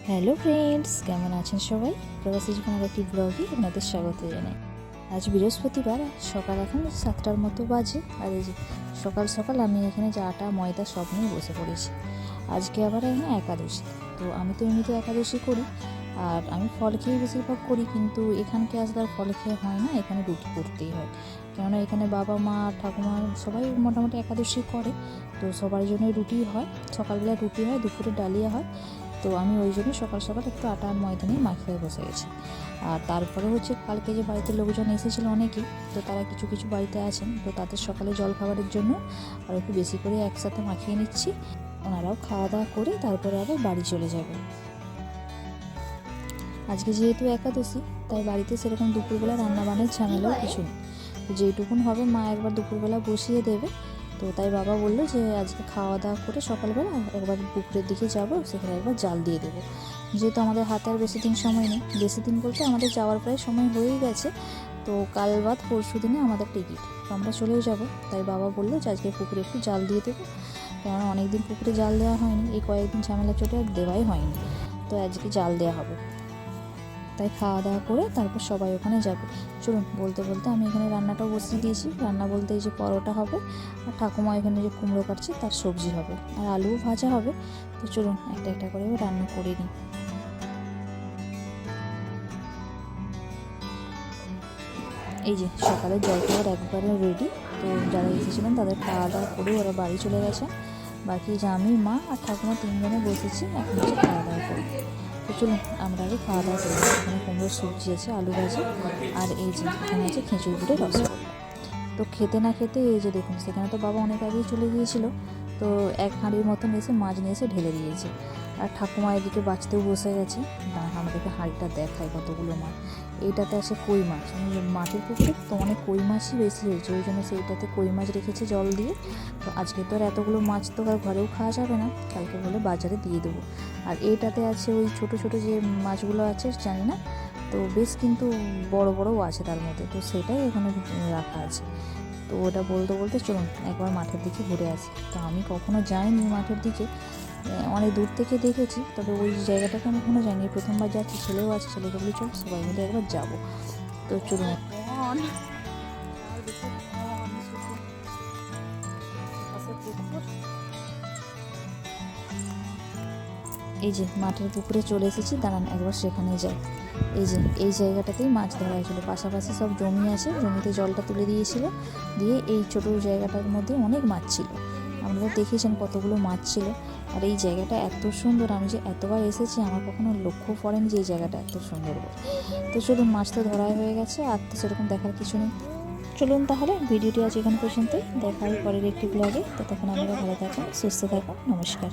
Hello friends, কেমন আছেন সবাই? প্রবাসী জীবনের একটি ব্লগে আপনাদের স্বাগত জানাই। আজ বৃহস্পতিবার, সকাল এখন 7টার মতো বাজে। আর এই যে সকাল সকাল আমি এখানে যে আটা ময়দা সব নিয়ে বসে পড়েছি। আজকে আবার এখানে একাদশী, তো আমি তো এমনিতে একাদশী করি আর আমি ফল খেয়ে বেশিরভাগ করি, কিন্তু এখানকে আসলে আর ফল খেয়ে হয় না, এখানে রুটি করতেই হয়। কেননা এখানে বাবা মা ঠাকুমা সবাই মোটামুটি একাদশী করে, তো সবার জন্য রুটি হয়। সকালবেলা রুটি হয়, দুপুরে ডালিয়া হয়। তো আমি ওই জন্য সকাল সকাল একটু আটা আর ময়দা নিয়ে মাখিয়ে বসে গেছি। আর তারপরে হচ্ছে কালকে যে বাড়িতে লোকজন এসেছিলো অনেকেই, তো তারা কিছু কিছু বাড়িতে আছেন, তো তাদের সকালে জলখাবারের জন্য আর একটু বেশি করে একসাথে মাখিয়ে নিচ্ছি। ওনারাও খাওয়া দাওয়া করে তারপরে আবার বাড়ি চলে যাবে। আজকে যেহেতু একাদশী, তাই বাড়িতে সেরকম দুপুরবেলা রান্নাবান্নার ঝামেলাও কিছু নেই। যেইটুকুন হবে মা একবার দুপুরবেলা বসিয়ে দেবে। তো তাই বাবা বললো যে আজকে খাওয়া দাওয়া করে সকালবেলা একবার পুকুরের দিকে যাব, সেখানে একবার জাল দিয়ে দেবো। যেহেতু আমাদের হাতে আর বেশি দিন সময় নেই, বেশি দিন বলতে আমাদের যাওয়ার প্রায় সময় হয়েই গেছে। তো কাল বাদ পরশু দিনে আমাদের টিকিট, তো আমরা চলেও যাব। তাই বাবা বললো যে আজকে পুকুরে একটু জাল দিয়ে দেবো, কেননা অনেকদিন পুকুরে জাল দেওয়া হয়নি, এই কয়েকদিন ঝামেলা চোটে আর দেওয়াই হয়নি। তো আজকে জাল দেওয়া হবে। তাই খাওয়া দাওয়া করে তারপর সবাই ওখানে যাবে। চলুন, বলতে বলতে আমি এখানে রান্নাটাও বসিয়ে দিয়েছি। রান্না বলতে এই যে পরোটা হবে, আর ঠাকুমা এখানে যে কুমড়ো কাটছে তার সবজি হবে, আর আলুও ভাজা হবে। তো চলুন একটা একটা করে রান্না করে নিই। এই যে সকালের জলখাবার একবারে রেডি। তো যারা এসেছিলেন তাদের খাওয়া দাওয়া করে ওরা বাড়ি চলে গেছে। বাকি যে আমি, মা আর ঠাকুমা তিনজনে বসেছি, এখন হচ্ছে খাওয়া দাওয়া করি। তো চলুন আমরা আগে খাওয়া দাওয়া করি। এখানে কুমড়োর সবজি আছে, আলু ভাজি, আর এই যে এখানে আছে খেঁচুর গুঁড়ো রসগোল্লা। তো খেতে না খেতে এই যে দেখুন, সেখানে তো বাবা অনেক আগেই চলে গিয়েছিল। তো এক হাঁড়ির মতন এসে মাছ নিয়ে এসে ঢেলে দিয়েছে। আর ঠাকুমা এদিকে বাঁচতেও বসে গেছে। আমাদেরকে হাঁড়িটা দেখায় কতগুলো মাছ। এইটাতে আছে কই মাছ, মাটির পুকুরে তো অনেক কই মাছই বেশি হয়েছে, ওই জন্য সেইটাতে কই মাছ রেখেছে জল দিয়ে। তো আজকে তো আর এতগুলো মাছ তো আর ঘরেও খাওয়া যাবে না, কালকে বলে বাজারে দিয়ে দেবো। আর এইটাতে আছে ওই ছোট ছোট যে মাছগুলো আছে জানি না, তো বেশ কিন্তু বড় বড়ও আছে তার মধ্যে, তো সেটাই এখানে রাখা আছে। তো ওটা বলতে বলতে চলুন একবার মাঠের দিকে ঘুরে আসি। তো আমি কখনো যাইনি মাঠের দিকে, অনেক দূর থেকে দেখেছি, তবে ওই জায়গাটাকে আমি কখনো যাইনি, প্রথমবার যাচ্ছি। ছেলেও আছে, ছেলেকে বলি চল সবাই মিলে একবার যাবো। তো চলুন। এই যে মাঠের পুকুরে চলে এসেছি, দাঁড়ান একবার সেখানে যাই। এই যে এই জায়গাটাতেই মাছ ধরা হয়েছিল, পাশাপাশি সব জমি আছে, জমিতে জলটা তুলে দিয়েছিল, দিয়ে এই ছোটো জায়গাটার মধ্যে অনেক মাছ ছিল। আপনারা দেখেছেন কতগুলো মাছ ছিল। আর এই জায়গাটা এত সুন্দর, আমি যে এতবার এসেছি আমার কখনো লক্ষ্য পড়েনি যে এই জায়গাটা এত সুন্দর। তো চলুন, মাছ তো ধরাই হয়ে গেছে, আর তো সেরকম দেখার কিছু নেই। চলুন তাহলে ভিডিওটি আজ এখানে পর্যন্তই, দেখা হয় পরের একটি ব্লগে। ততক্ষণ আপনারা ভালো থাকুন, সুস্থ থাকুন, নমস্কার।